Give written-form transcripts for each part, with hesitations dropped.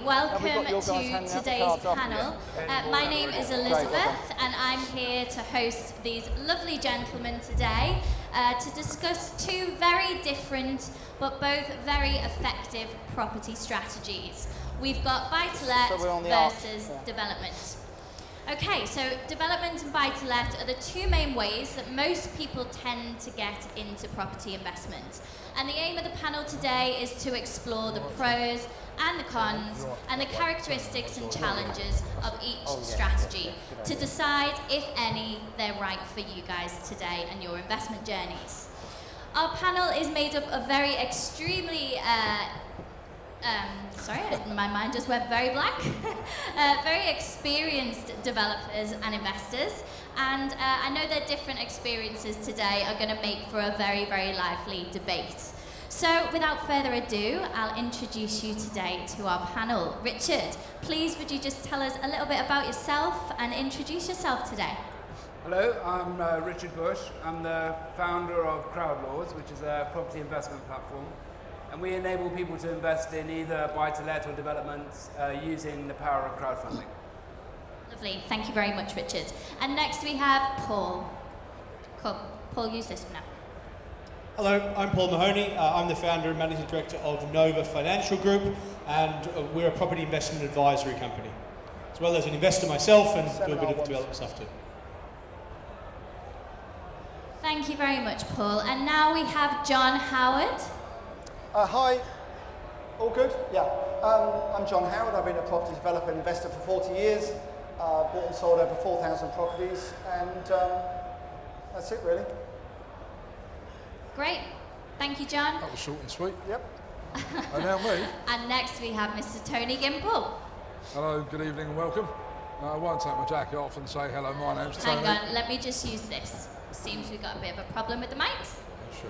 welcome to today's panel. My name is Elizabeth and I'm here to host these lovely gentlemen today to discuss two very different but both very effective property strategies. We've got buy-to-let versus development. Okay, so development and buy-to-let are the two main ways that most people tend to get into property investment. And the aim of the panel today is to explore the pros and the cons and the characteristics and challenges of each strategy to decide if any they're right for you guys today and your investment journeys. Our panel is made up of very extremely sorry, my mind just went very blank. Very experienced developers and investors, and I know their different experiences today are going to make for a very, very lively debate. So without further ado, I'll introduce you today to our panel. Richard, please would you just tell us a little bit about yourself and introduce yourself today? Hello, I'm Richard Bush. I'm the founder of Crowdlords, which is a property investment platform. And we enable people to invest in either buy-to-let or developments using the power of crowdfunding. Lovely, thank you very much, Richard. And next we have Paul. Cool. Paul, use this for now. Hello, I'm Paul Mahoney. I'm the founder and managing director of Nova Financial Group, and we're a property investment advisory company, as well as an investor myself and do a bit of development stuff too. Thank you very much, Paul. And now we have John Howard. Hi, all good? Yeah, I'm John Howard. I've been a property developer and investor for 40 years, bought and sold over 4,000 properties, and that's it really. Great, thank you, John. That was short and sweet. Yep. And now me. And next we have Mr. Tony Gimple. Hello, good evening and welcome. I won't take my jacket off and say hello, my name's Tony. Hang on, let me just use this. Seems we've got a bit of a problem with the mics. Sure.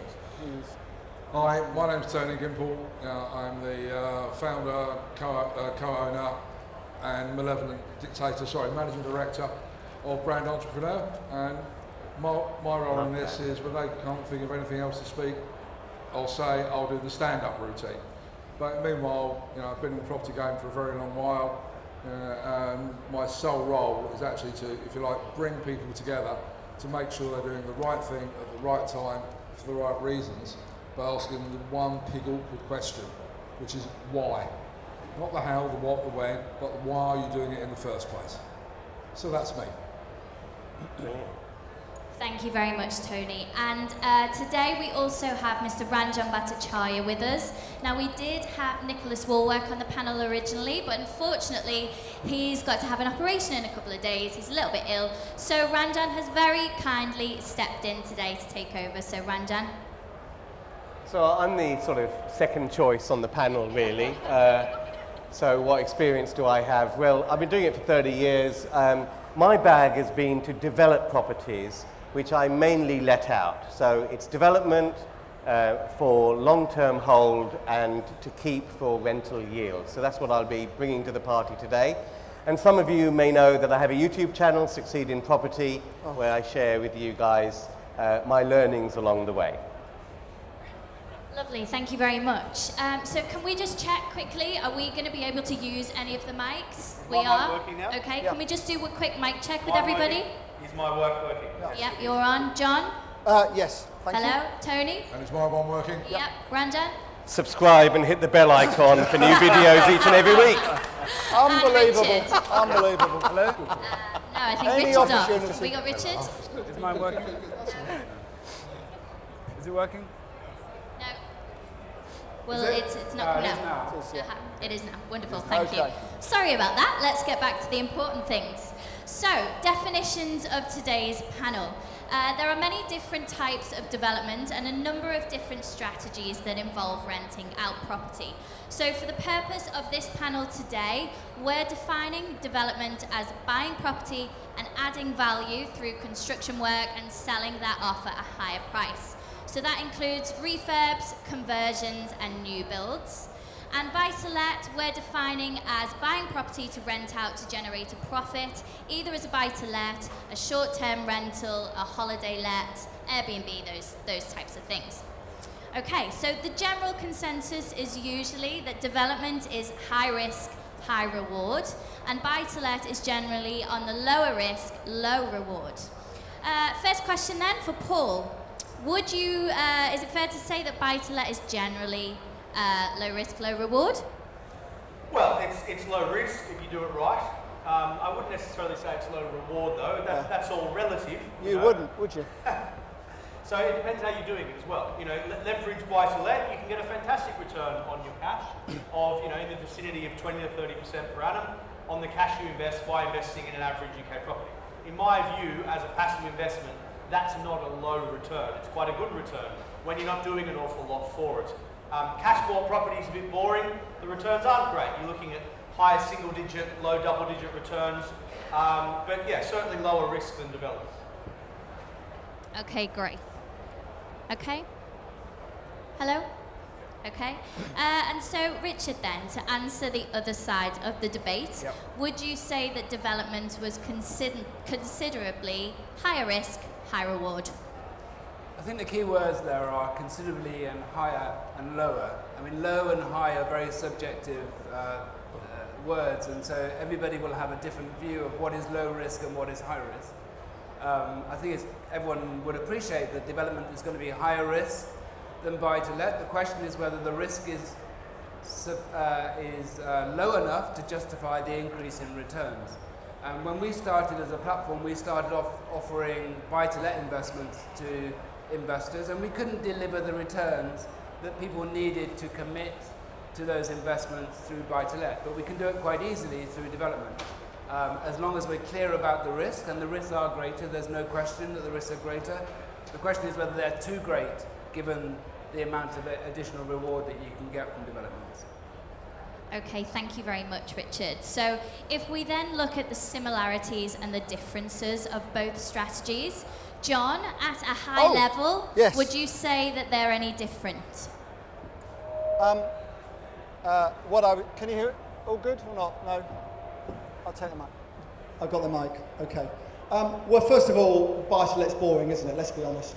Hi, my name's Tony Gimple. I'm the founder, co-owner and managing director of Brand Entrepreneur. And my role in this is when they can't think of anything else to speak, I'll say I'll do the stand-up routine. But meanwhile, I've been in the property game for a very long while. And my sole role is actually to, if you like, bring people together to make sure they're doing the right thing at the right time for the right reasons, by asking them the one big awkward question, which is why? Not the how, the what, the when, but why are you doing it in the first place? So that's me. Thank you very much, Tony. And today we also have Mr. Ranjan Bhattacharya with us. Now we did have Nicholas Woolwork on the panel originally, but unfortunately he's got to have an operation in a couple of days. He's a little bit ill. So Ranjan has very kindly stepped in today to take over. So Ranjan. So I'm the sort of second choice on the panel, really. So what experience do I have? Well, I've been doing it for 30 years. My bag has been to develop properties, which I mainly let out. So it's development for long-term hold and to keep for rental yield. So that's what I'll be bringing to the party today. And some of you may know that I have a YouTube channel, Succeed in Property, where I share with you guys my learnings along the way. Lovely, thank you very much. So can we just check quickly, are we going to be able to use any of the mics? We are? Working now? Okay, Yeah. Can we just do a quick mic check with everybody? Is my work working? Yep, you're on. John? Yes, thank you. Hello? Tony? And is my one working? Yep. Ranjan? Subscribe and hit the bell icon for new videos each and every week. Unbelievable, Richard. unbelievable. Hello? No, I think Any Richard's off. opportunity. Have we got Richard? Is mine working? Is it working? No. Well, Is it? it's not coming it is out. now. It is, yeah. It is now. Wonderful, thank you. Okay. Sorry about that. Let's get back to the important things. So, definitions of today's panel. There are many different types of development and a number of different strategies that involve renting out property. So for the purpose of this panel today, we're defining development as buying property and adding value through construction work and selling that off at a higher price. So that includes refurbs, conversions and new builds. And buy-to-let, we're defining as buying property to rent out to generate a profit, either as a buy-to-let, a short-term rental, a holiday let, Airbnb, those types of things. Okay, so the general consensus is usually that development is high risk, high reward, and buy-to-let is generally on the lower risk, low reward. First question then for Paul. Would you, is it fair to say that buy-to-let is generally low risk, low reward? Well, it's low risk if you do it right. I wouldn't necessarily say it's low reward though. That's all relative. You wouldn't, would you? So it depends how you're doing it as well. You know, leverage buy-to-let, you can get a fantastic return on your cash of, you know, in the vicinity of 20 to 30% per annum on the cash you invest by investing in an average UK property. In my view, as a passive investment, that's not a low return. It's quite a good return when you're not doing an awful lot for it. Cash bought property is a bit boring. The returns aren't great. You're looking at high single-digit, low double-digit returns, but yeah, certainly lower risk than development. Okay, great. Okay. Hello? Okay. And so, Richard, then, to answer the other side of the debate, would you say that development was considerably higher risk, high reward? I think the key words there are considerably and higher and lower. I mean, low and high are very subjective words, and so everybody will have a different view of what is low risk and what is high risk. I think everyone would appreciate that development is going to be higher risk than buy-to-let. The question is whether the risk is low enough to justify the increase in returns. And when we started as a platform, we started off offering buy-to-let investments to investors, and we couldn't deliver the returns that people needed to commit to those investments through buy-to-let, but we can do it quite easily through development. As long as we're clear about the risk, and the risks are greater, there's no question that the risks are greater. The question is whether they're too great given the amount of additional reward that you can get from developments. Okay, thank you very much, Richard. So if we then look at the similarities and the differences of both strategies, John, at a high level, yes. would you say that they're any different? Can you hear it? All good or not? No? I'll take the mic. I've got the mic, okay. Well, first of all, buy-to-let's boring, isn't it? Let's be honest.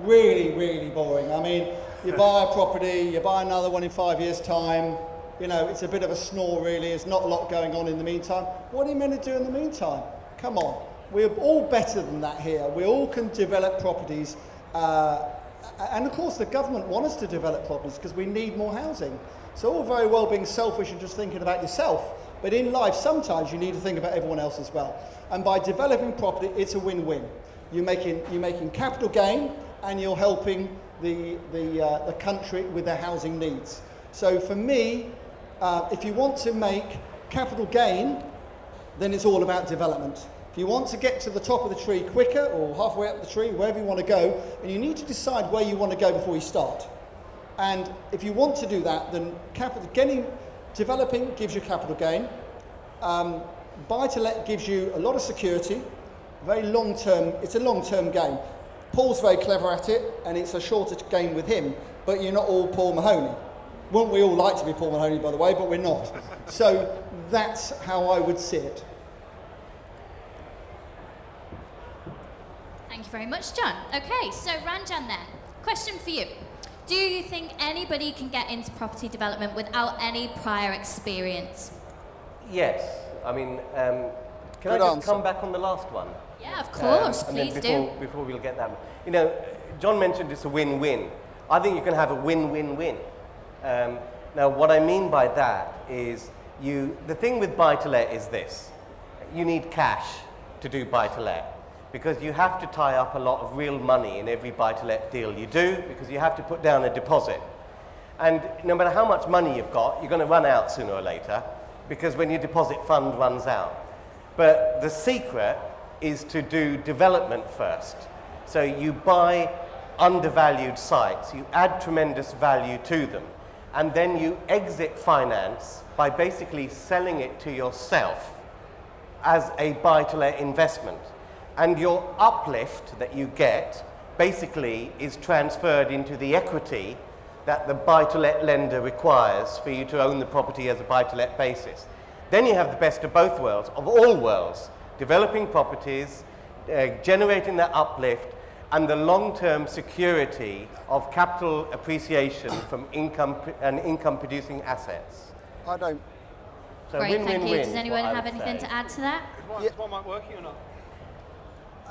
Really, really boring. I mean, you buy a property, you buy another one in 5 years' time, you know, it's a bit of a snore really, there's not a lot going on in the meantime. What are you meant to do in the meantime? Come on. We're all better than that here. We all can develop properties, and of course the government want us to develop properties because we need more housing. So all very well being selfish and just thinking about yourself, but in life sometimes you need to think about everyone else as well. And by developing property, it's a win-win. You're making capital gain, and you're helping the country with their housing needs. So for me, if you want to make capital gain, then it's all about development. If you want to get to the top of the tree quicker, or halfway up the tree, wherever you want to go, and you need to decide where you want to go before you start. And if you want to do that, then developing gives you capital gain. Buy-to-let gives you a lot of security, very long-term, it's a long-term game. Paul's very clever at it, and it's a shorter game with him, but you're not all Paul Mahoney. Wouldn't we all like to be Paul Mahoney, by the way, but we're not. So that's how I would see it. Thank you very much, John. Okay, so Ranjan then, question for you. Do you think anybody can get into property development without any prior experience? Yes. I mean, can Good I just answer. come back on the last one? Yeah, of course, And then please do. Before we'll get that one. You know, John mentioned it's a win-win. I think you can have a win-win-win. Now, what I mean by that is the thing with buy-to-let is this. You need cash to do buy-to-let because you have to tie up a lot of real money in every buy-to-let deal you do because you have to put down a deposit. And no matter how much money you've got, you're going to run out sooner or later because when your deposit fund runs out. But the secret is to do development first. So you buy undervalued sites, you add tremendous value to them, and then you exit finance by basically selling it to yourself as a buy-to-let investment. And your uplift that you get basically is transferred into the equity that the buy-to-let lender requires for you to own the property as a buy-to-let basis. Then you have the best of both worlds, of all worlds, developing properties, generating that uplift, and the long-term security of capital appreciation from income and income-producing assets. I So Great, thank you. win-win-win. Does anyone have anything to add to that? Is one mic working or not?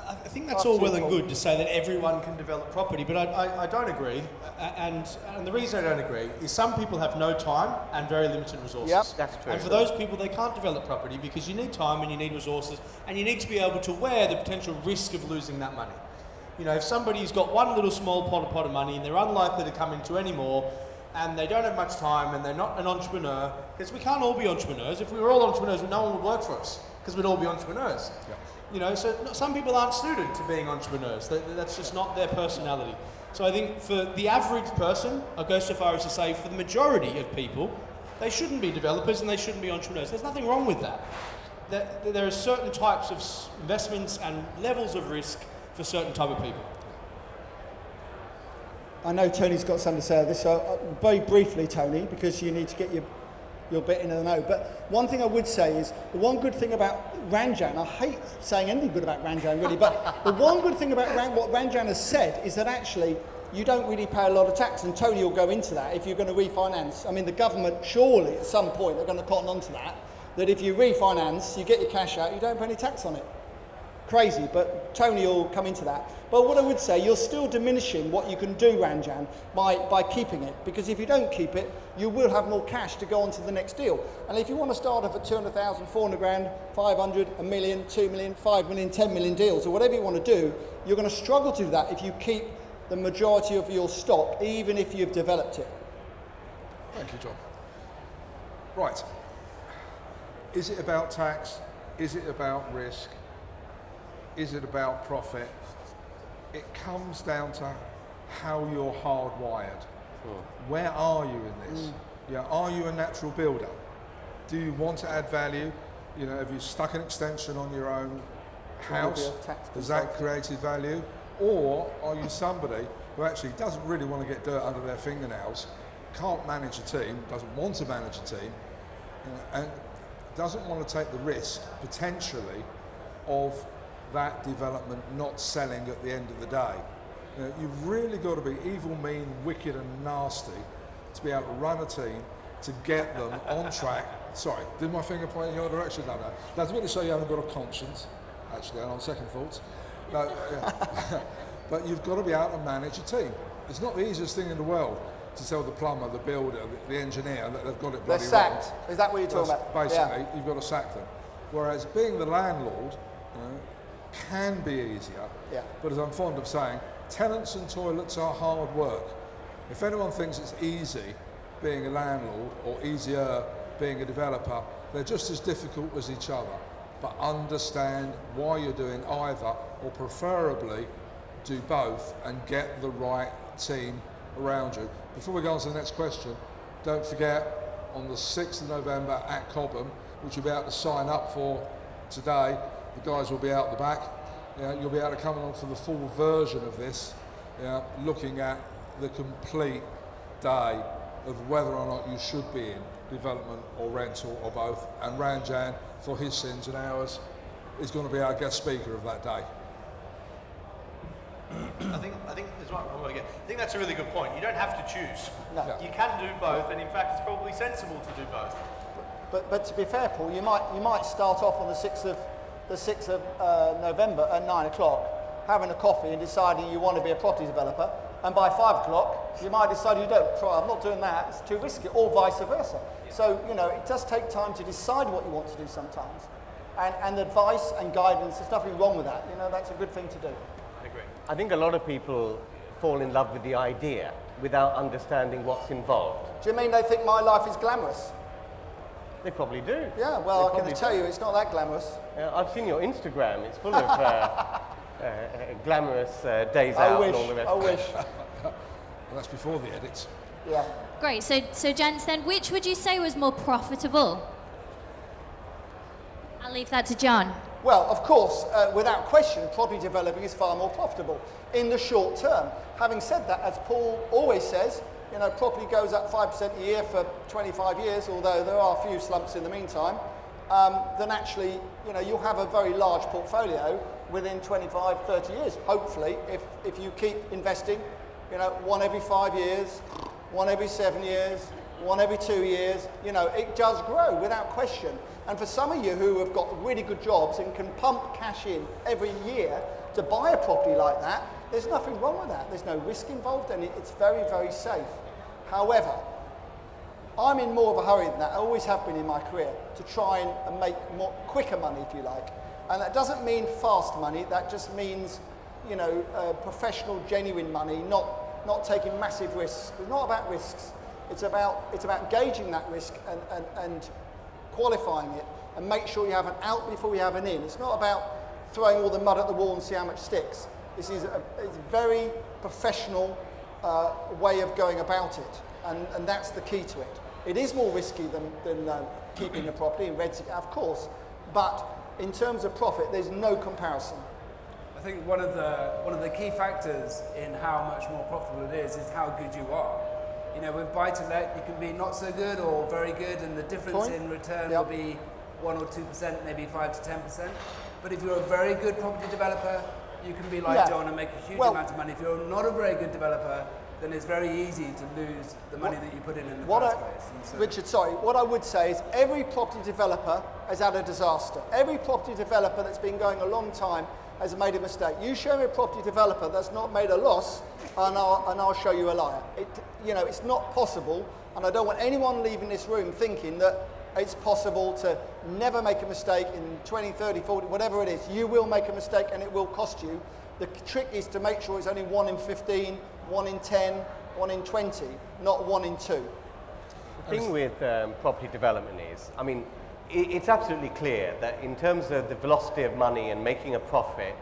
I think that's all well and good to say that everyone can develop property, but I don't agree. And the reason I don't agree is some people have no time and very limited resources. Yep. That's true. And for those people, they can't develop property because you need time and you need resources and you need to be able to wear the potential risk of losing that money. You know, if somebody's got one little small pot of money and they're unlikely to come into any more and they don't have much time and they're not an entrepreneur, because we can't all be entrepreneurs. If we were all entrepreneurs, no one would work for us because we'd all be entrepreneurs. Yep. You know, so some people aren't suited to being entrepreneurs. That's just not their personality. So I think for the average person, I go so far as to say for the majority of people, they shouldn't be developers and they shouldn't be entrepreneurs. There's nothing wrong with that. There are certain types of investments and levels of risk for certain type of people. I know Tony's got something to say on this, so very briefly, Tony, because you need to get your bit in the know. But one thing I would say is, the one good thing about Ranjan, I hate saying anything good about Ranjan really, but the one good thing about what Ranjan has said is that actually you don't really pay a lot of tax, and Tony will go into that if you're going to refinance. I mean, the government surely at some point they're going to cotton on to that if you refinance, you get your cash out, you don't pay any tax on it. Crazy, but Tony will come into that. But what I would say, you're still diminishing what you can do, Ranjan, by keeping it, because if you don't keep it, you will have more cash to go on to the next deal. And if you want to start off at 200,000, 400 grand, 500, a million, 2 million, 5 million, 10 million deals, or whatever you want to do, you're going to struggle to do that if you keep the majority of your stock, even if you've developed it. Thank you, John. Right. Is it about tax? Is it about risk? Is it about profit? It comes down to how you're hardwired. Where are you in this? Yeah, are you a natural builder? Do you want to add value? You know, have you stuck an extension on your own house? Has that created value? Or are you somebody who actually doesn't really want to get dirt under their fingernails, can't manage a team, doesn't want to manage a team, and doesn't want to take the risk, potentially, of that development not selling at the end of the day? You know, you've really got to be evil, mean, wicked and nasty to be able to run a team to get them on track. Sorry, did my finger point in your direction? No. That's meant to show you haven't got a conscience, actually, and on second thoughts. No, yeah. But you've got to be able to manage a team. It's not the easiest thing in the world to tell the plumber, the builder, the engineer that they've got it bloody They're sacked. wrong. Is that what you're talking about? Basically, Yeah. you've got to sack them. Whereas being the landlord, you know, can be easier, Yeah. but as I'm fond of saying, tenants and toilets are hard work. If anyone thinks it's easy being a landlord or easier being a developer, they're just as difficult as each other. But understand why you're doing either, or preferably do both and get the right team around you. Before we go on to the next question, don't forget on the 6th of November at Cobham, which you'll be able to sign up for today. The guys will be out the back. You'll be able to come along for the full version of this, looking at the complete day of whether or not you should be in development or rental or both. And Ranjan, for his sins and ours, is going to be our guest speaker of that day. I think that's right. I think that's a really good point. You don't have to choose. No. Yeah. You can do both, and in fact, it's probably sensible to do both. But to be fair, Paul, you might start off on the 6th of November at 9 o'clock, having a coffee and deciding you want to be a property developer, and by 5 o'clock you might decide you don't. I'm not doing that, it's too risky, or vice versa. Yeah. So, you know, it does take time to decide what you want to do sometimes. And advice and guidance, there's nothing wrong with that. You know, that's a good thing to do. I agree. I think a lot of people fall in love with the idea without understanding what's involved. Do you mean they think my life is glamorous? They probably do. Yeah, well, They I can tell you it's not that glamorous. I've seen your Instagram. It's full of glamorous days out and all the rest. I wish. Well, that's before the edits. Yeah. Great. So gents, then, which would you say was more profitable? I'll leave that to John. Well, of course, without question, property developing is far more profitable in the short term. Having said that, as Paul always says, you know, property goes up 5% a year for 25 years, although there are a few slumps in the meantime. Then actually, you know, you'll have a very large portfolio within 25, 30 years, hopefully, if you keep investing, you know, one every 5 years, one every 7 years, one every 2 years. You know, it does grow without question. And for some of you who have got really good jobs and can pump cash in every year to buy a property like that, there's nothing wrong with that. There's no risk involved and it's very, very safe. However, I'm in more of a hurry than that. I always have been in my career to try and make more quicker money, if you like. And that doesn't mean fast money. That just means, you know, professional, genuine money, not taking massive risks. It's not about risks. It's about gauging that risk and qualifying it and make sure you have an out before you have an in. It's not about throwing all the mud at the wall and see how much sticks. This is a very professional way of going about it, and that's the key to it. It is more risky than keeping a property in red, of course, but in terms of profit, there's no comparison. I think one of the key factors in how much more profitable it is how good you are. You know, with buy-to-let, you can be not so good or very good, and the difference in return will be 1 or 2%, maybe 5 to 10%. But if you're a very good property developer, you can be like John and make a huge amount of money. If you're not a very good developer, then it's very easy to lose the money that you put in the first place. Richard, sorry, what I would say is every property developer has had a disaster. Every property developer that's been going a long time has made a mistake. You show me a property developer that's not made a loss, and I'll show you a liar. You know, it's not possible, and I don't want anyone leaving this room thinking that it's possible to never make a mistake in 20, 30, 40, whatever it is. You will make a mistake and it will cost you. The trick is to make sure it's only 1 in 15, 1 in 10, 1 in 20, not 1 in 2. The thing with property development is, I mean, it's absolutely clear that in terms of the velocity of money and making a profit,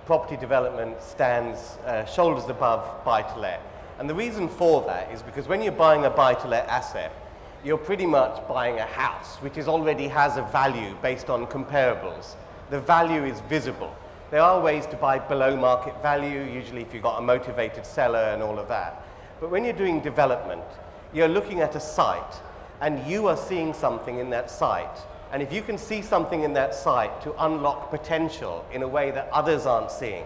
property development stands shoulders above buy-to-let. And the reason for that is because when you're buying a buy-to-let asset, you're pretty much buying a house which already has a value based on comparables. The value is visible. There are ways to buy below market value, usually if you've got a motivated seller and all of that. But when you're doing development, you're looking at a site and you are seeing something in that site. And if you can see something in that site to unlock potential in a way that others aren't seeing.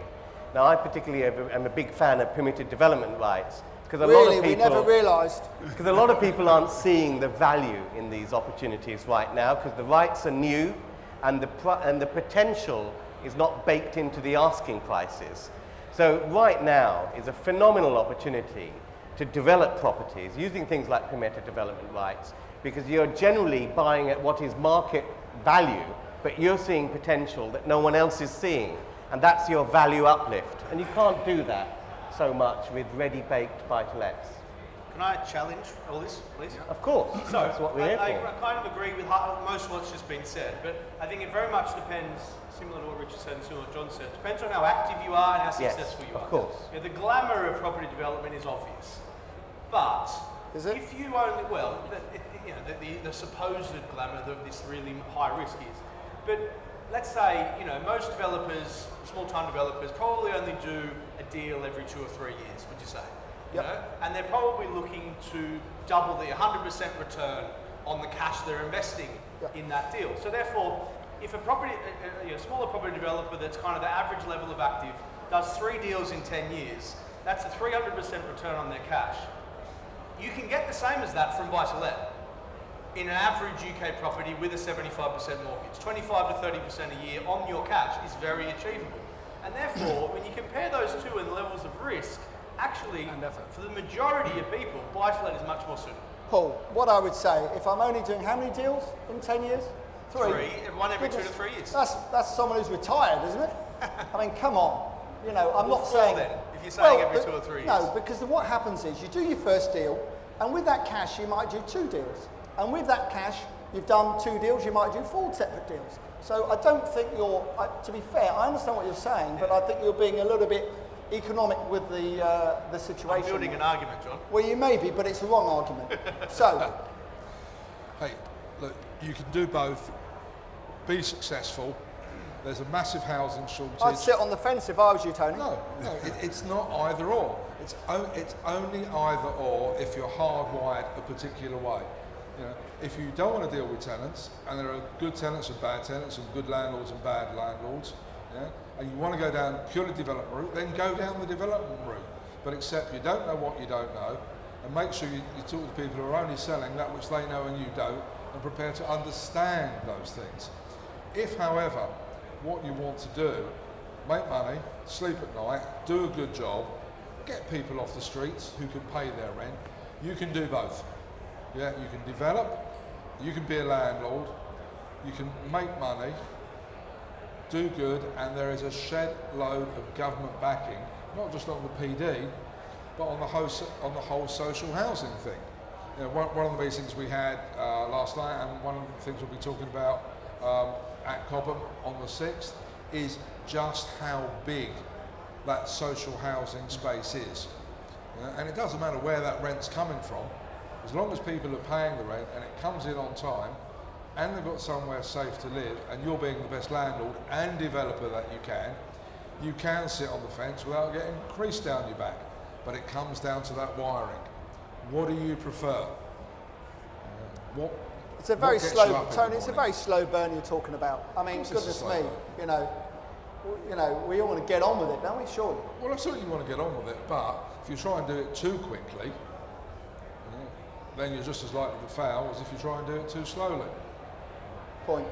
Now, I particularly am a big fan of permitted development rights. Because we never realised. Because a lot of people aren't seeing the value in these opportunities right now because the rights are new and the potential is not baked into the asking prices. So right now is a phenomenal opportunity to develop properties using things like permitted development rights because you're generally buying at what is market value, but you're seeing potential that no one else is seeing, and that's your value uplift. And you can't do that so much with ready-baked buy-to-lets. Can I challenge all this, please? Of course. So, that's what we're here I for. kind of agree with most of what's just been said, but I think it very much depends, similar to what Richard said and similar to what John said, depends on how active you are and how successful you are. Of course. Yeah, the glamour of property development is obvious, but is it? If you only, well, the supposed glamour of this really high risk is, but let's say, you know, most developers, small-time developers, probably only do a deal every 2 or 3 years, would you say? You know? And they're probably looking to double the 100% return on the cash they're investing in that deal. So therefore, if a property, a smaller property developer that's kind of the average level of active does 3 deals in 10 years, that's a 300% return on their cash. You can get the same as that from buy-to-let in an average UK property with a 75% mortgage. 25 to 30% a year on your cash is very achievable. And therefore, when you compare those two in levels of risk, actually, for the majority of people, buy-to-let is much more suitable. Paul, what I would say, if I'm only doing how many deals in 10 years? 3. One every 2 to 3 years. That's someone who's retired, isn't it? I mean, come on. You know, I'm not saying... then, if you're saying every 2 or 3 years. No, because what happens is you do your first deal, and with that cash, you might do 2 deals. And with that cash, you've done 2 deals, you might do 4 separate deals. So I don't think you're, to be fair, I understand what you're saying, but I think you're being a little bit economic with the situation. I'm building an argument, John. Well, you may be, but it's a wrong argument. So... Hey, look, you can do both. Be successful. There's a massive housing shortage. I'd sit on the fence if I was you, Tony. No, it's not either or. It's only either or if you're hardwired a particular way. You know, if you don't want to deal with tenants, and there are good tenants and bad tenants, and good landlords and bad landlords, and you want to go down purely development route, then go down the development route. But except you don't know what you don't know, and make sure you talk to people who are only selling that which they know and you don't, and prepare to understand those things. If, however, what you want to do, make money, sleep at night, do a good job, get people off the streets who can pay their rent, you can do both. Yeah, you can develop, you can be a landlord, you can make money, do good, and there is a shed load of government backing, not just on the PD, but on the whole social housing thing. You know, one of the meetings we had last night, and one of the things we'll be talking about at Cobham on the 6th, is just how big that social housing space is. And it doesn't matter where that rent's coming from, as long as people are paying the rent and it comes in on time, and they've got somewhere safe to live, and you're being the best landlord and developer that you can sit on the fence without getting creased down your back. But it comes down to that wiring. What do you prefer? It's a very slow, Tony, it's a very slow burn you're talking about. I mean, goodness me, you know, we all want to get on with it, don't we, surely? Well, absolutely you want to get on with it, but if you try and do it too quickly, then you're just as likely to fail as if you try and do it too slowly. Point.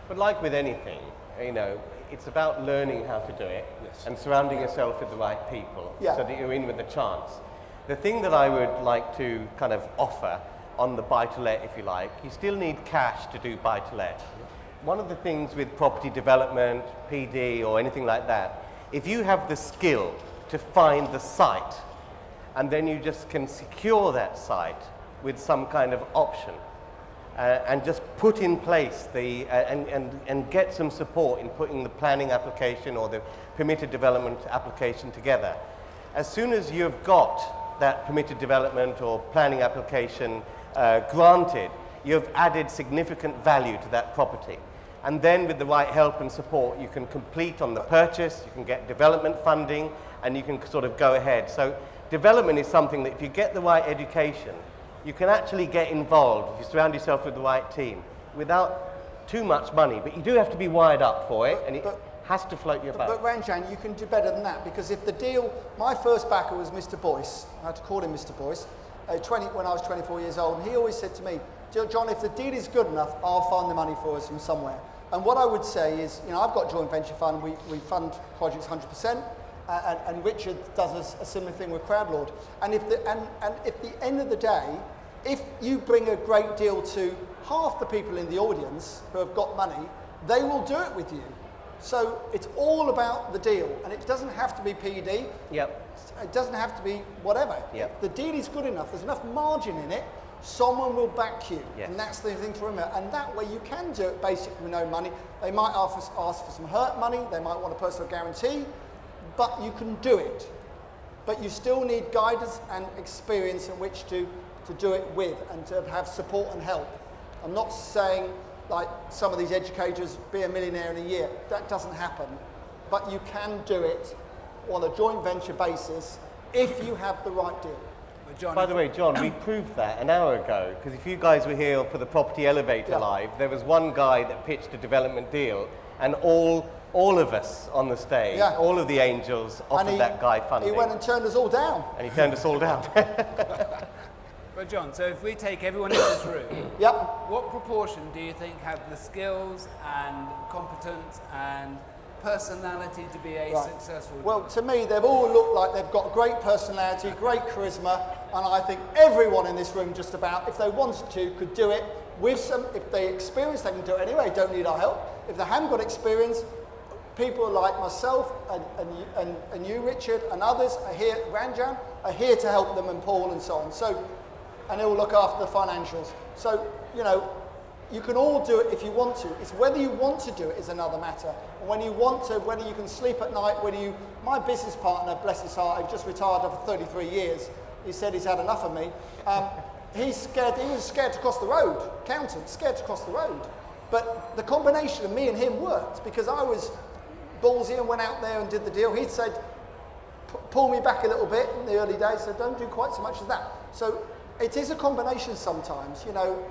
But like with anything, you know, it's about learning how to do it and surrounding yourself with the right people so that you're in with a chance. The thing that I would like to kind of offer on the buy-to-let, if you like, you still need cash to do buy-to-let. One of the things with property development, PD or anything like that, if you have the skill to find the site and then you just can secure that site with some kind of option and just put in place the, and get some support in putting the planning application or the permitted development application together. As soon as you've got that permitted development or planning application granted, you've added significant value to that property. And then with the right help and support, you can complete on the purchase, you can get development funding, and you can sort of go ahead. So development is something that if you get the right education, you can actually get involved if you surround yourself with the right team without too much money. But you do have to be wired up for it, and it has to float your boat. But Ranjan, you can do better than that, because if the deal, my first backer was Mr. Boyce. I had to call him Mr. Boyce. When I was 24 years old, and he always said to me, John, if the deal is good enough, I'll find the money for us from somewhere. And what I would say is, you know, I've got a joint venture fund, we fund projects 100%, and Richard does a similar thing with Crowdlord. And if the end of the day, if you bring a great deal to half the people in the audience who have got money, they will do it with you. So it's all about the deal, and it doesn't have to be PD. It doesn't have to be whatever. If the deal is good enough, there's enough margin in it, someone will back you. And that's the thing to remember. And that way you can do it basically with no money. They might ask for some hurt money, they might want a personal guarantee, but you can do it. But you still need guidance and experience in which to do it with, and to have support and help. I'm not saying, like some of these educators, be a millionaire in a year. That doesn't happen. But you can do it on a joint venture basis if you have the right deal. John, by the way, John, we proved that an hour ago, because if you guys were here for the Property Elevator Live, there was one guy that pitched a development deal, and all of us on the stage, all of the angels offered that guy funding. He went and turned us all down. And he turned us all down. But John, so if we take everyone in this room, what proportion do you think have the skills and competence and personality to be a successful? Well, to me, they've all looked like they've got great personality, great charisma, and I think everyone in this room just about, if they wanted to, could do it with some, if they experience, they can do it anyway, don't need our help. If they haven't got experience, people like myself and you, Richard, and others are here, Ranjan, are here to help them, and Paul and so on. So, and they will look after the financials. So, you know, you can all do it if you want to. It's whether you want to do it is another matter. And when you want to, whether you can sleep at night, my business partner, bless his heart, I've just retired after 33 years. He said he's had enough of me. He was scared to cross the road, accountant, scared to cross the road. But the combination of me and him worked, because I was ballsy and went out there and did the deal. He'd said, pull me back a little bit in the early days, so don't do quite so much as that. So it is a combination sometimes, you know.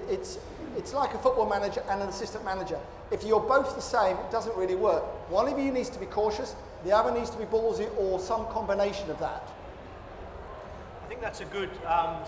It's like a football manager and an assistant manager. If you're both the same, it doesn't really work. One of you needs to be cautious, the other needs to be ballsy, or some combination of that. think that's a good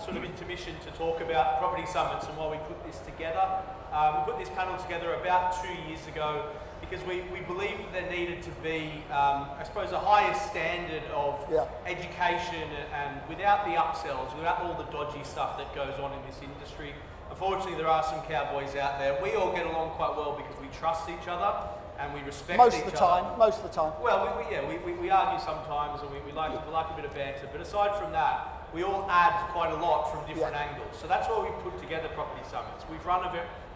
sort of intermission to talk about property summits and why we put this together. We put this panel together about 2 years ago because we believed that there needed to be, I suppose, a higher standard of education and without the upsells, without all the dodgy stuff that goes on in this industry. Unfortunately, there are some cowboys out there. We all get along quite well because we trust each other and we respect Most each of the other. time, most of the time. Well, we argue sometimes and we like a bit of banter, but aside from that, we all add quite a lot from different angles. So that's why we put together property summits. We've run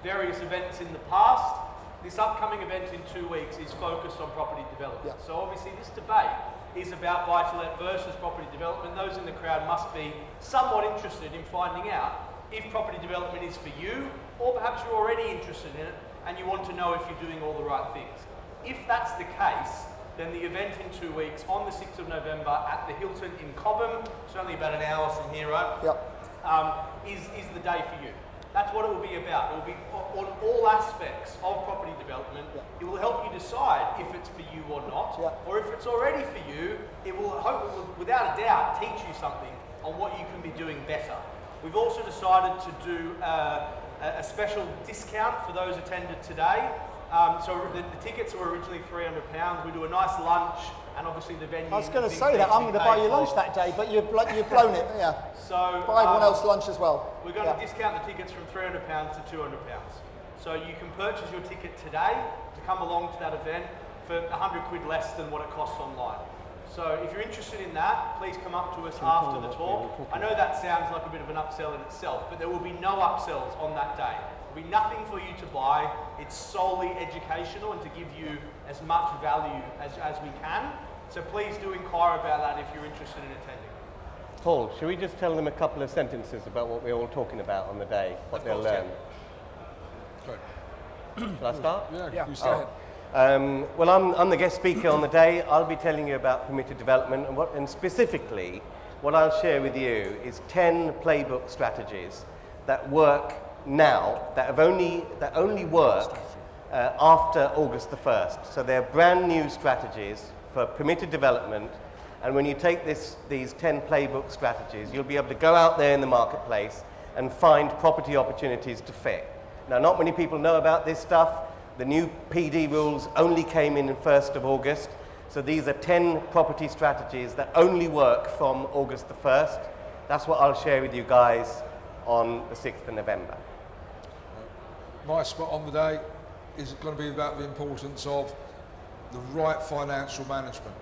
various events in the past. This upcoming event in 2 weeks is focused on property development. So obviously this debate is about buy-to-let versus property development. Those in the crowd must be somewhat interested in finding out if property development is for you, or perhaps you're already interested in it and you want to know if you're doing all the right things. If that's the case, then the event in 2 weeks on the 6th of November at the Hilton in Cobham, it's only about an hour from here, is the day for you. That's what it will be about. It will be on all aspects of property development. It will help you decide if it's for you or not, or if it's already for you, it will without a doubt teach you something on what you can be doing better. We've also decided to do a special discount for those attended today. So the tickets were originally £300. We do a nice lunch, and obviously the venue. I was going to say that I'm going to buy you lunch that day, but you've blown it. So buy everyone else lunch as well. We're going to discount the tickets from £300 to £200. So you can purchase your ticket today to come along to that event for £100 less than what it costs online. So if you're interested in that, please come up to us after the talk. I know that sounds like a bit of an upsell in itself, but there will be no upsells on that day. There will be nothing for you to buy. It's solely educational and to give you as much value as we can. So please do inquire about that if you're interested in attending. Paul, should we just tell them a couple of sentences about what we're all talking about on the day, what they'll learn? Shall I start? You start. Well, I'm the guest speaker on the day. I'll be telling you about permitted development and specifically what I'll share with you is 10 playbook strategies that work now, that only work after August the 1st. So they're brand new strategies for permitted development, and when you take these 10 playbook strategies, you'll be able to go out there in the marketplace and find property opportunities to fit. Now, not many people know about this stuff. The new PD rules only came in 1st of August, so these are 10 property strategies that only work from August the 1st. That's what I'll share with you guys on the 6th of November. My spot on the day is going to be about the importance of the right financial management,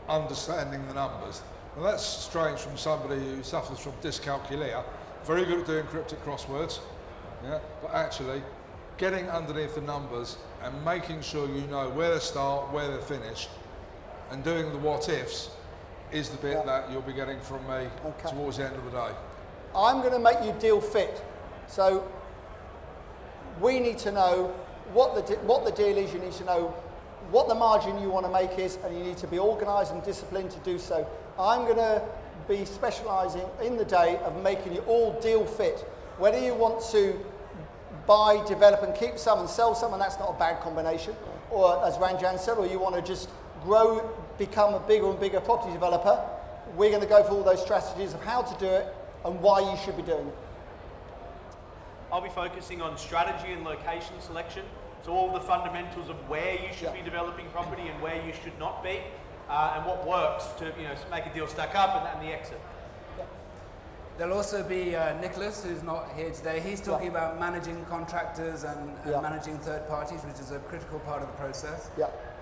understanding the numbers. Now that's strange from somebody who suffers from dyscalculia, very good at doing cryptic crosswords, but actually getting underneath the numbers and making sure you know where to start, where to finish, and doing the what-ifs is the bit that you'll be getting from me towards the end of the day. I'm going to make you deal fit. So we need to know what the deal is. You need to know what the margin you want to make is, and you need to be organised and disciplined to do so. I'm going to be specialising in the day of making you all deal fit. Whether you want to buy, develop and keep some and sell some, and that's not a bad combination, or as Ranjan said, or you want to just grow, become a bigger and bigger property developer, we're going to go for all those strategies of how to do it and why you should be doing it. I'll be focusing on strategy and location selection, so all the fundamentals of where you should be developing property and where you should not be, and what works to make a deal stack up and the exit. There'll also be Nicholas, who's not here today. He's talking about managing contractors and managing third parties, which is a critical part of the process.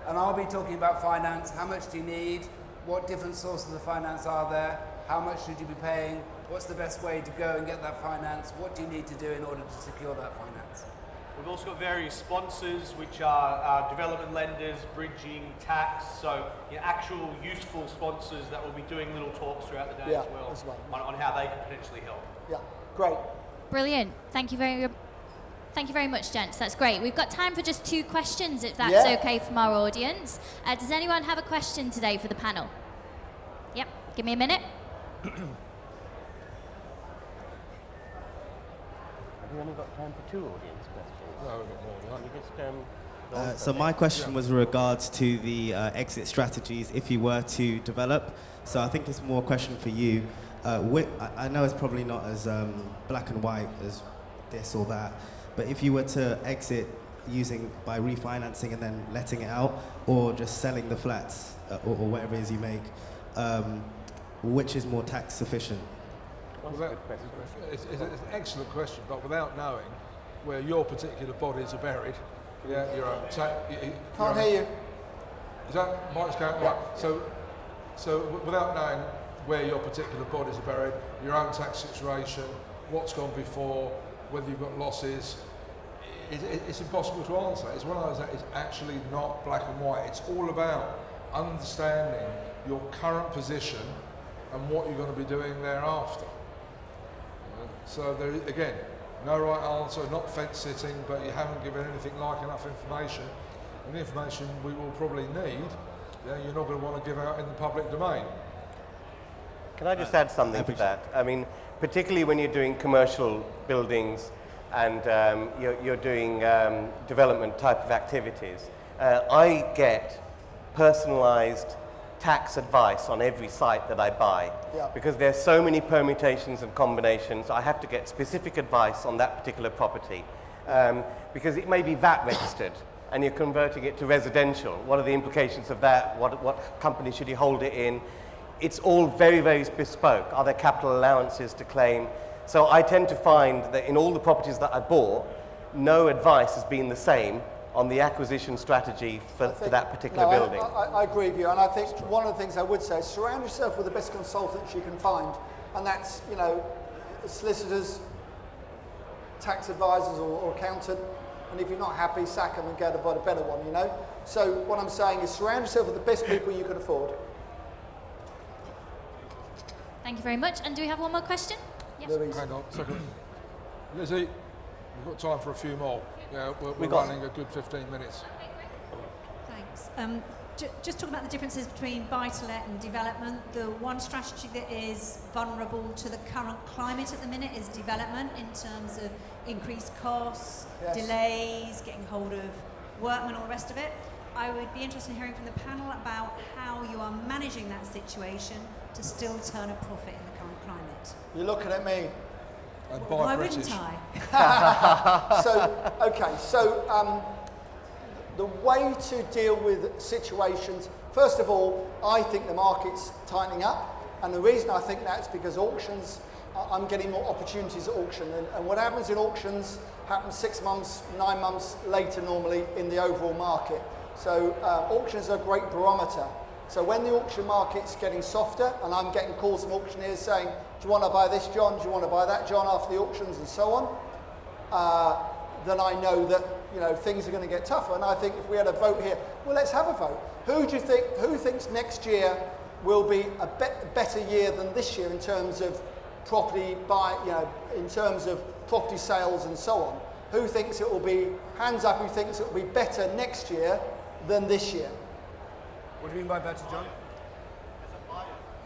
And I'll be talking about finance. How much do you need? What different sources of finance are there? How much should you be paying? What's the best way to go and get that finance? What do you need to do in order to secure that finance? We've also got various sponsors, which are development lenders, bridging, tax, so actual useful sponsors that will be doing little talks throughout the day as well. On how they can potentially help. Yeah, great. Brilliant. Thank you very much, gents. That's great. We've got time for just 2 questions, if that's okay from our audience. Does anyone have a question today for the panel? Yep, give me a minute. Have we only got time for 2 audience questions? No, we've got more than that. So my question was with regards to the exit strategies if you were to develop. So I think it's more a question for you. I know it's probably not as black and white as this or that, but if you were to exit by refinancing and then letting it out, or just selling the flats or whatever it is you make, which is more tax sufficient? It's an excellent question, but without knowing where your particular bodies are buried, your own Can't hear you. Is that mic's going? Right. So without knowing where your particular bodies are buried, your own tax situation, what's gone before, whether you've got losses, it's impossible to answer. It's one of those that is actually not black and white. It's all about understanding your current position and what you're going to be doing thereafter. So there, again, no right answer, not fence sitting, but you haven't given anything like enough information. And the information we will probably need, you're not going to want to give out in the public domain. Can I just add something to that? I mean, particularly when you're doing commercial buildings and you're doing development type of activities, I get personalized tax advice on every site that I buy. Because there's so many permutations and combinations, I have to get specific advice on that particular property. Because it may be VAT registered and you're converting it to residential. What are the implications of that? What company should you hold it in? It's all very, very bespoke. Are there capital allowances to claim? So I tend to find that in all the properties that I bought, no advice has been the same on the acquisition strategy for that particular building. I agree with you, and I think one of the things I would say is surround yourself with the best consultants you can find, and that's, solicitors, tax advisors or accountant, and if you're not happy, sack them and get a better one, So what I'm saying is surround yourself with the best people you can afford. Thank you very much. And do we have one more question? Yes. Hang on a second. Lizzie, we've got time for a few more. Yeah, we're running a good 15 minutes. Thanks. Just talking about the differences between buy-to-let and development, the one strategy that is vulnerable to the current climate at the minute is development in terms of increased costs, delays, getting hold of workmen, all the rest of it. I would be interested in hearing from the panel about how you are managing that situation to still turn a profit in the current climate. You're looking at me. And Why British. wouldn't I? So the way to deal with situations, first of all, I think the market's tightening up, and the reason I think that is because auctions, I'm getting more opportunities at auction, and what happens in auctions happens 6 months, 9 months later normally in the overall market. So auctions are a great barometer. So when the auction market's getting softer, and I'm getting calls from auctioneers saying, do you want to buy this, John? Do you want to buy that, John, after the auctions and so on? Then I know that things are going to get tougher. And I think if we had a vote here, well, let's have a vote. Who thinks next year will be a better year than this year in terms of property in terms of property sales and so on? Who thinks it will be, hands up, who thinks it will be better next year than this year? What do you mean by better, John?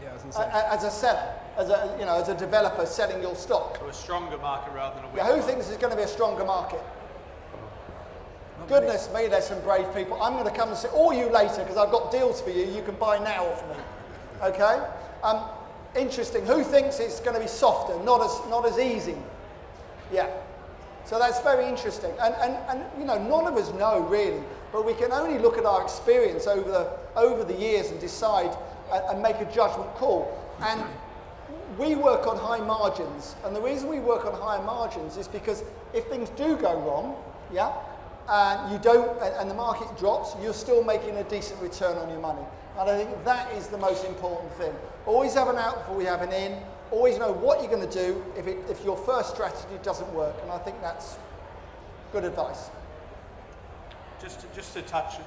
Yeah, I was gonna say. As a seller, as a developer selling your stock. So a stronger market rather than a weaker. Yeah, who thinks there's going to be a stronger market? Goodness me, there's some brave people. I'm going to come and see all you later because I've got deals for you. You can buy now off me. Okay? Interesting. Who thinks it's going to be softer, not as easy? Yeah. So that's very interesting. And none of us know really, but we can only look at our experience over the years and decide and make a judgment call. And we work on high margins, and the reason we work on high margins is because if things do go wrong, and the market drops, you're still making a decent return on your money. And I think that is the most important thing. Always have an out before we have an in. Always know what you're going to do if your first strategy doesn't work. And I think that's good advice. Just to touch,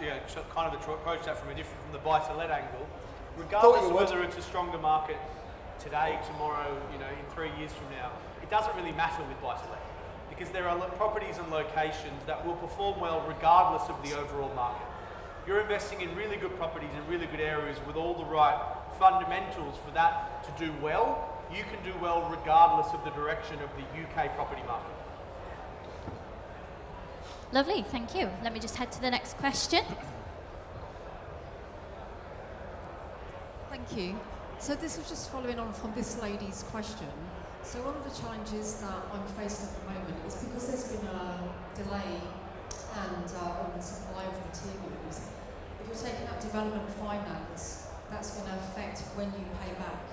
kind of approach that from the buy-to-let angle. Regardless of whether it's a stronger market today, tomorrow, in 3 years from now, it doesn't really matter with buy-to-let because there are properties and locations that will perform well regardless of the overall market. If you're investing in really good properties in really good areas with all the right fundamentals for that to do well, you can do well regardless of the direction of the UK property market. Lovely, thank you. Let me just head to the next question. Thank you. So this was just following on from this lady's question. So one of the challenges that I'm facing at the moment is because there's been a delay and on the supply of materials. If you're taking out development finance, that's going to affect when you pay back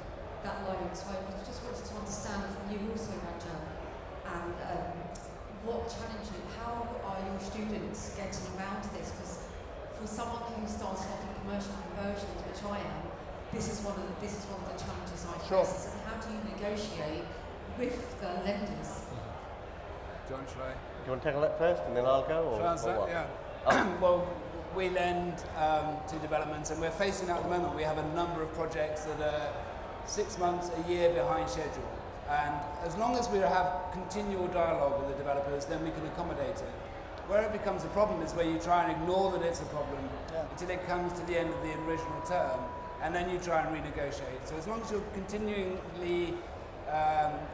that loan. So I just wanted to understand from you also, Ranjan, and what challenges, how are your students getting around this? Because for someone who starts off in commercial conversions, which I am, this is one of the challenges I face. And how do you negotiate with the lenders? John, shall I? Do you want to tackle that first and then I'll go? Or what? Yeah. Well, we lend to developments, and we're facing at the moment, we have a number of projects that are 6 months, a year behind schedule. And as long as we have continual dialogue with the developers, then we can accommodate it. Where it becomes a problem is where you try and ignore that it's a problem until it comes to the end of the original term, and then you try and renegotiate. So as long as you're continually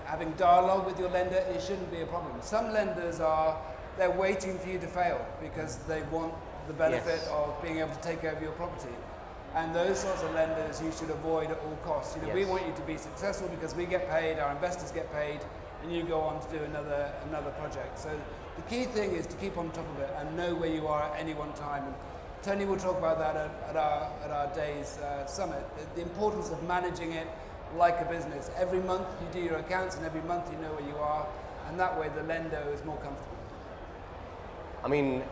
having dialogue with your lender, it shouldn't be a problem. Some lenders they're waiting for you to fail because they want the benefit of being able to take over your property. And those sorts of lenders you should avoid at all costs. You know, we want you to be successful because we get paid, our investors get paid, and you go on to do another project. So the key thing is to keep on top of it and know where you are at any one time. And Tony will talk about that at our day's summit. The importance of managing it like a business. Every month you do your accounts, and every month you know where you are, and that way the lender is more comfortable. I mean,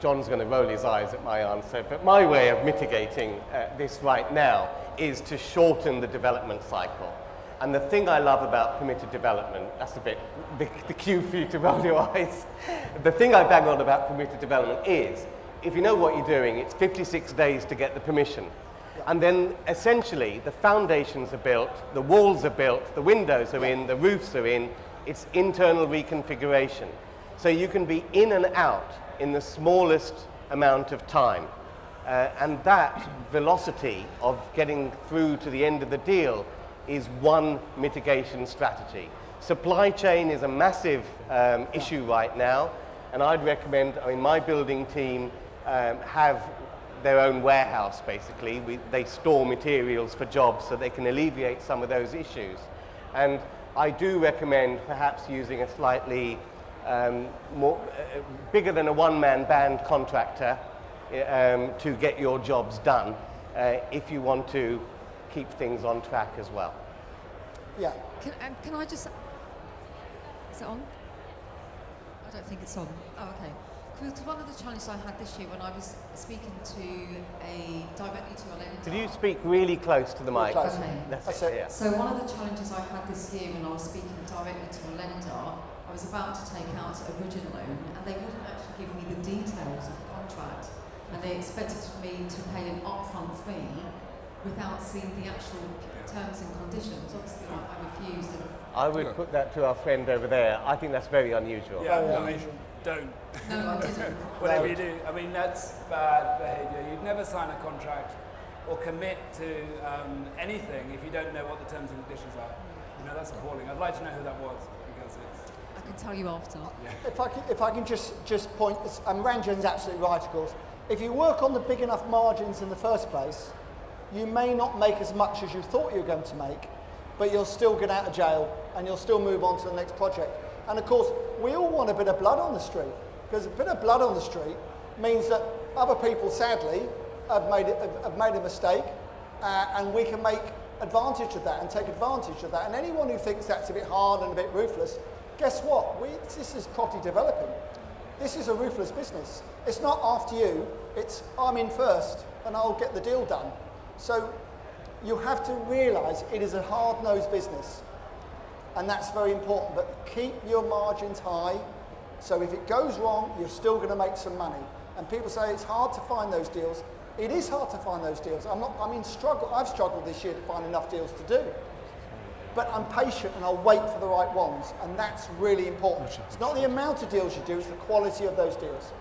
John's going to roll his eyes at my answer, but my way of mitigating this right now is to shorten the development cycle. And the thing I love about permitted development, that's a bit the cue for you to roll your eyes. The thing I bang on about permitted development is, if you know what you're doing, it's 56 days to get the permission. And then essentially the foundations are built, the walls are built, the windows are in, the roofs are in, it's internal reconfiguration. So you can be in and out in the smallest amount of time. And that velocity of getting through to the end of the deal is one mitigation strategy. Supply chain is a massive issue right now, and I'd recommend, I mean, my building team have their own warehouse basically. They store materials for jobs so they can alleviate some of those issues. And I do recommend perhaps using a slightly bigger than a one-man band contractor to get your jobs done if you want to keep things on track as well. Yeah. Can I just... Is it on? I don't think it's on. Oh, okay. Because one of the challenges I had this year when I was speaking directly to a lender... Could you speak really close to the mic? Okay. That's it. Yeah. So one of the challenges I had this year when I was speaking directly to a lender, I was about to take out a bridging loan and they wouldn't actually give me the details of the contract, and they expected me to pay an upfront fee without seeing the actual terms and conditions. Obviously I refused. I would put that to our friend over there. I think that's very unusual. Yeah, I mean, don't. No, I didn't. Whatever you do, I mean, that's bad behaviour. You'd never sign a contract or commit to anything if you don't know what the terms and conditions are. You know, that's appalling. I'd like to know who that was, because it's... I can tell you after. Yeah. If I can just point, and Ranjan's absolutely right, of course. If you work on the big enough margins in the first place, you may not make as much as you thought you were going to make, but you'll still get out of jail and you'll still move on to the next project. And of course, we all want a bit of blood on the street, because a bit of blood on the street means that other people, sadly, have made a mistake, and we can make advantage of that and take advantage of that. And anyone who thinks that's a bit hard and a bit ruthless, guess what? This is property developing. This is a ruthless business. It's not after you, it's I'm in first and I'll get the deal done. So you have to realise it is a hard-nosed business, and that's very important, but keep your margins high, so if it goes wrong, you're still going to make some money. And people say it's hard to find those deals. It is hard to find those deals. I've struggled this year to find enough deals to do. But I'm patient and I'll wait for the right ones, and that's really important. It's not the amount of deals you do, it's the quality of those deals.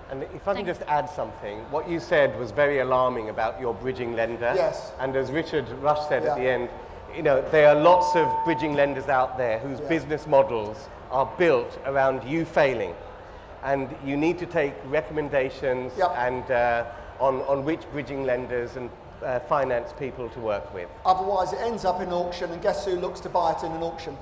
And if I can just add something, what you said was very alarming about your bridging lender. Yes. And as Richard Rush said at the end, you know, there are lots of bridging lenders out there whose business models are built around you failing. And you need to take recommendations and on which bridging lenders and finance people to work with. Otherwise, it ends up in auction, and guess who looks to buy it in an auction?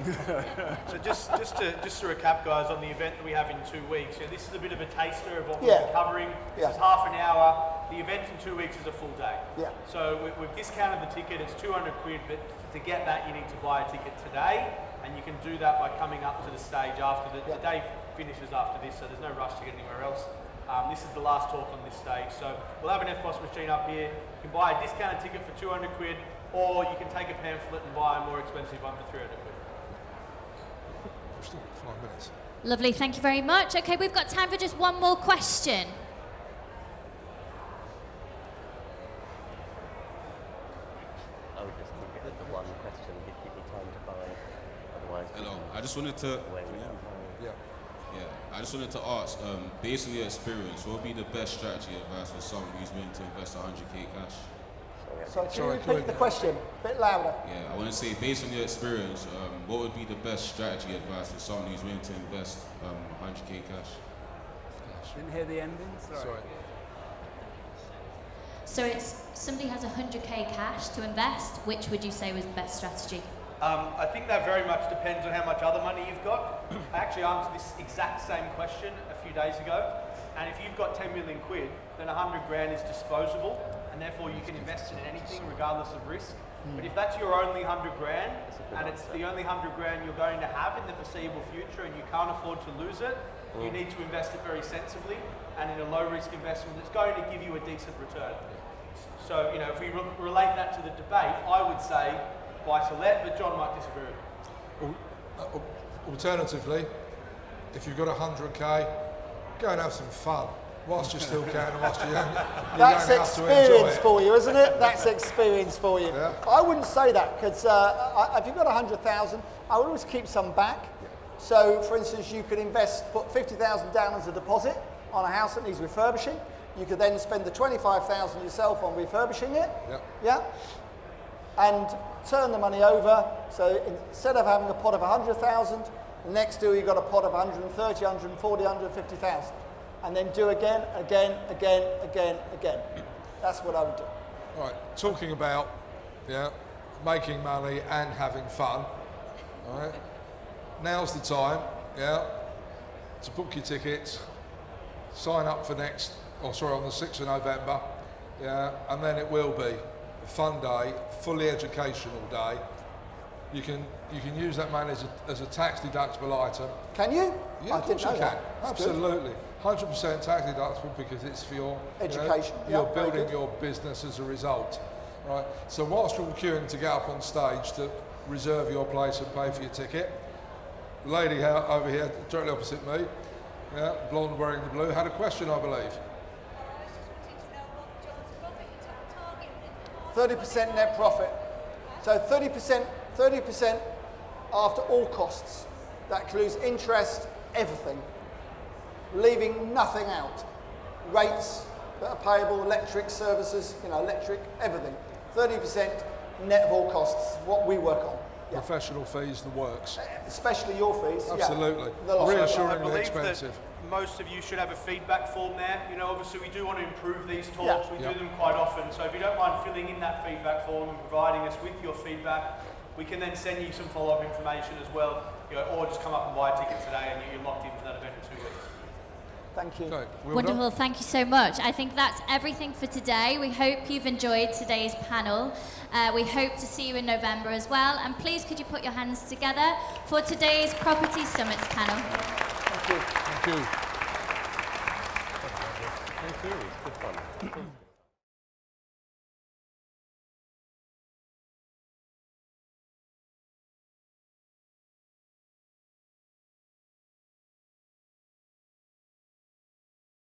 So just to recap, guys, on the event that we have in 2 weeks, this is a bit of a taster of what we'll be covering. This is half an hour. The event in 2 weeks is a full day. Yeah. So we've discounted the ticket. It's 200 quid, but to get that, you need to buy a ticket today, and you can do that by coming up to the stage after the day finishes after this. So there's no rush to get anywhere else. This is the last talk on this stage. So we'll have an FPOS machine up here. You can buy a discounted ticket for 200 quid, or you can take a pamphlet and buy a more expensive one for 300 quid. Still 5 minutes. Lovely, thank you very much. Okay, we've got time for just one more question. I would just keep it at the one question, give you time to buy, otherwise... Hello, I just wanted to... I just wanted to ask, based on your experience, what would be the best strategy advice for someone who's willing to invest 100k cash? So can you repeat the question a bit louder? Yeah, I want to say, based on your experience, what would be the best strategy advice for someone who's willing to invest 100k cash? Didn't hear the ending, sorry. So it's somebody has 100k cash to invest, which would you say was the best strategy? I think that very much depends on how much other money you've got. I actually answered this exact same question a few days ago, and if you've got 10 million quid, then 100 grand is disposable, and therefore you can invest in anything regardless of risk. But if that's your only 100 grand, and it's the only 100 grand you're going to have in the foreseeable future, and you can't afford to lose it, you need to invest it very sensibly, and in a low risk investment that's going to give you a decent return. So, if we relate that to the debate, I would say buy to let, but John might disagree. Alternatively, if you've got 100k, go and have some fun whilst you still can and whilst you're young. That's experience for you, isn't it? That's experience for you. Yeah. I wouldn't say that, because if you've got 100,000, I would always keep some back. So, for instance, you could put 50,000 down as a deposit on a house that needs refurbishing. You could then spend the 25,000 yourself on refurbishing it. Yeah. And turn the money over. So instead of having a pot of 100,000, the next deal you've got a pot of 130, 140, 150,000. And then do again. That's what I would do. All right, talking about making money and having fun. All right, now's the time to book your tickets, sign up for on the 6th of November, and then it will be a fun day, fully educational day. You can use that money as a tax deductible item. Can you? Yeah, of course you can. Absolutely. 100% tax deductible because it's for your education. You're building your business as a result. Right. So whilst you're queuing to get up on stage to reserve your place and pay for your ticket, the lady over here, directly opposite me, blonde wearing the blue, had a question, I believe. 30% net profit. So 30% after all costs. That includes interest, everything. Leaving nothing out. Rates that are payable, electric services, electric, everything. 30% net of all costs, what we work on. Yeah. Professional fees, the works. Especially your fees. Absolutely. Yeah. Reassuringly expensive. Most of you should have a feedback form there. Obviously we do want to improve these talks. We do them quite often. So if you don't mind filling in that feedback form and providing us with your feedback, we can then send you some follow-up information as well, or just come up and buy a ticket today and you're locked in for that event in 2 weeks. Thank you. Okay, Wonderful, thank you so much. I think that's everything for today. We hope you've enjoyed today's panel. We hope to see you in November as well. And please could you put your hands together for today's Property Summits panel. Thank you. Thank you. Thank you. It's good fun.